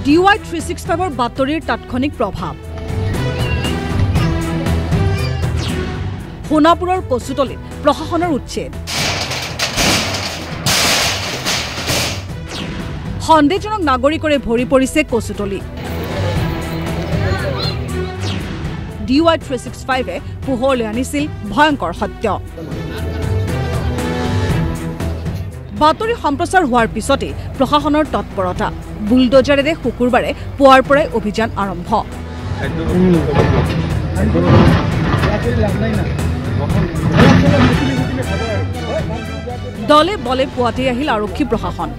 DY 365 বাতৰিৰ তাৎক্ষণিক প্ৰভাৱ সোণাপুৰৰ কচুতলীত প্ৰশাসনৰ উচ্ছেদ সন্দেহজনক নাগৰিকৰে ভৰি পৰিছে কচুতলী DY 365 পোহৰলৈ আনিছিল ভয়ংকৰ সত্য বাতৰি সম্প্ৰচাৰ হোৱাৰ পিছতে প্ৰশাসনৰ তৎপৰতা বুলডোজাৰেৰে শুকুৰবাৰে পুৱাৰ পৰাই অভিযান আৰম্ভ দলে বলে পুৱাতে আহিল আৰক্ষী প্ৰশাসন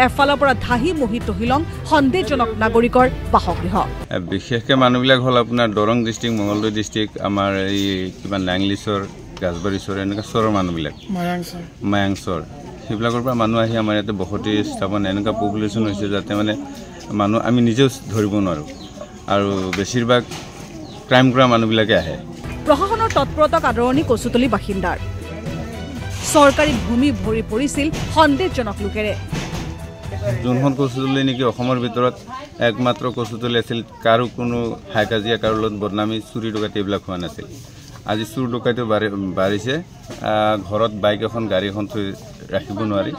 এফালৰ পৰা ধাহি মহি তহিলং সন্দেহজনক নাগৰিকৰ বাসগৃহ বিশেষকৈ মানুহবিলাক হ'ল আপোনাৰ দৰং ডিষ্ট্ৰিক্ট মঙলদৈ ডিষ্ট্ৰিক্ট আমাৰ এই কিবা লাংলিছৰ গাছবাৰীছৰ এনেকুৱা চৰৰ মানুহবিলাক মায়াংচৰ সেইবিলাকৰ পৰা মানুহ আহি আমাৰ ইয়াতে বসতি স্থাপন এনেকুৱা পপুলেশ্যন হৈছে যাতে মানে মানুহ আমি নিজেও ধৰিব নোৱাৰোঁ আৰু বেছিভাগ ক্ৰাইম কৰা মানুহবিলাকে আহে প্ৰশাসনৰ তৎপৰতাক আদৰণি কচুতলী বাসিন্দাৰ চৰকাৰী ভূমি ভৰি পৰিছিল সন্দেহজনক লোকেৰে যোনখন কচুতলী নেকি অসমৰ ভিতৰত একমাত্ৰ কচুতলী আছিল কাৰো কোনো হাই কাজিয়া কাৰো লগত বদনামী চুৰি ডকাইতি এইবিলাক হোৱা নাছিল আজি চুৰ ডকাইতি বাঢ়িছে ঘৰত বাইক এখন গাড়ী এখন থৈ ৰাখিব নোৱাৰি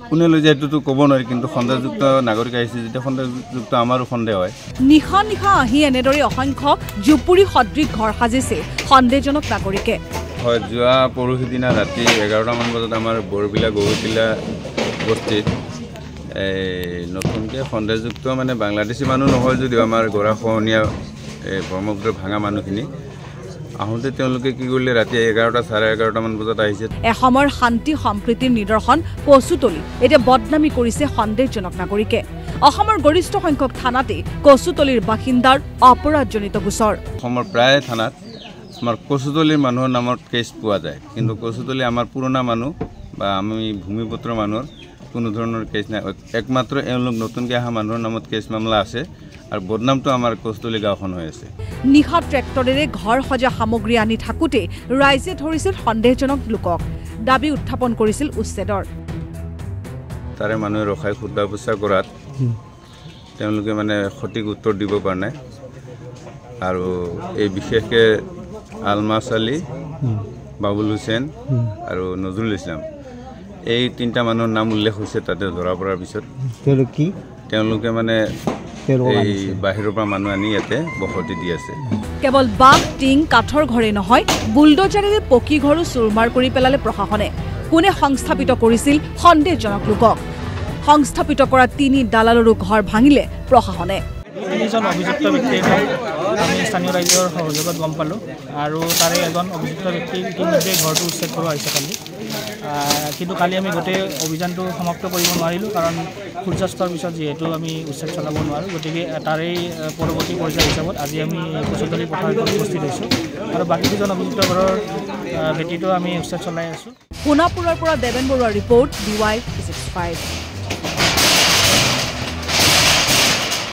কোনে লৈ যায় এইটোতো ক'ব নোৱাৰি কিন্তু সন্দেহযুক্ত নাগৰিক আহিছে যেতিয়া সন্দেহযুক্ত আমাৰো সন্দেহ হয় নিশা নিশা আহি এনেদৰে অসংখ্য জুপুৰি সদৃশ ঘৰ সাজিছে সন্দেহজনক নাগৰিকে হয় যোৱা পৰহি দিনা ৰাতি 11টামান বজাত আমাৰ বৰবিলা গৌৰবিলা বস্তিত নতুনকৈ সন্দেহযুক্ত মানে বাংলাদেশী মানুহ নহয় যদিও আমাৰ গৰাখহনীয়া ব্ৰহ্মপুত্ৰ ভাঙা মানুহখিনি আহোঁতে তেওঁলোকে কি কৰিলে ৰাতি 11টা চাৰে 11টামান বজাত আহিছে এসময়ৰ শান্তি সম্প্ৰীতিৰ নিদৰ্শন কচুতলী এতিয়া বদনামী কৰিছে সন্দেহজনক নাগৰিকে অসমৰ গৰিষ্ঠ সংখ্যক থানাতে কচুতলীৰ বাসিন্দাৰ অপৰাধজনিত গোচৰ অসমৰ প্ৰায় থানাত আমাৰ কচুতলীৰ মানুহৰ নামত কেছ পোৱা যায় কিন্তু কচুতলী আমাৰ পুৰণা মানুহ বা আমি ভূমিপুত্ৰ মানুহৰ কোনো ধৰণৰ কেছ নাই একমাত্ৰ এওঁলোক নতুনকৈ অহা মানুহৰ নামত কেছ মামলা আছে আৰু বদনামটো আমাৰ কচুতলী গাঁওখন হৈ আছে নিশা ট্ৰেক্টৰেৰে ঘৰ সজা সামগ্ৰী আনি থাকোঁতে ৰাইজে ধৰিছিল সন্দেহজনক লোকক দাবী উত্থাপন কৰিছিল উচ্ছেদৰ তাৰে মানুহে ৰখাই সোধা পোছা কৰাত তেওঁলোকে মানে সঠিক উত্তৰ দিব পৰা নাই আৰু এই বিশেষকৈ আলমাছ আলী বাবুল হুছেইন আৰু নজৰুল ইছলাম এই তিনিটা মানুহৰ নাম উল্লেখ হৈছে তাতে ধৰা পৰাৰ পিছত তেওঁলোকে মানে এই বাহিৰৰ পৰা মানুহ আনি ইয়াতে বসতি দি আছে কেৱল বাঘ টিং কাঠৰ ঘৰে নহয় বুলডোজাৰেৰে পকী ঘৰো চুৰমাৰ কৰি পেলালে প্ৰশাসনে কোনে সংস্থাপিত কৰিছিল সন্দেহজনক লোকক সংস্থাপিত কৰা 3 দালালৰো ঘৰ ভাঙিলে প্ৰশাসনে তিনিজন অভিযুক্ত ব্যক্তিৰ আমি স্থানীয় ৰাইজৰ সহযোগত গম পালোঁ আৰু তাৰে এজন অভিযুক্ত ব্যক্তি ইতিমধ্যে ঘৰটো উচ্ছেদ কৰোৱা হৈছে কালি কিন্তু কালি আমি গোটেই অভিযানটো সমাপ্ত কৰিব নোৱাৰিলোঁ কাৰণ সূৰ্যাস্তৰ পিছত যিহেতু আমি উচ্ছেদ চলাব নোৱাৰোঁ গতিকে তাৰেই পৰৱৰ্তী পৰ্যায় হিচাপত আজি আমি কচুতলী পথাৰত উপস্থিত হৈছোঁ আৰু বাকী দুজন অভিযুক্ত ঘৰৰ ভেটিটো আমি উচ্ছেদ চলাই আছোঁ সোণাপুৰৰ পৰা দেৱেন বৰুৱাৰ ৰিপৰ্ট DY 365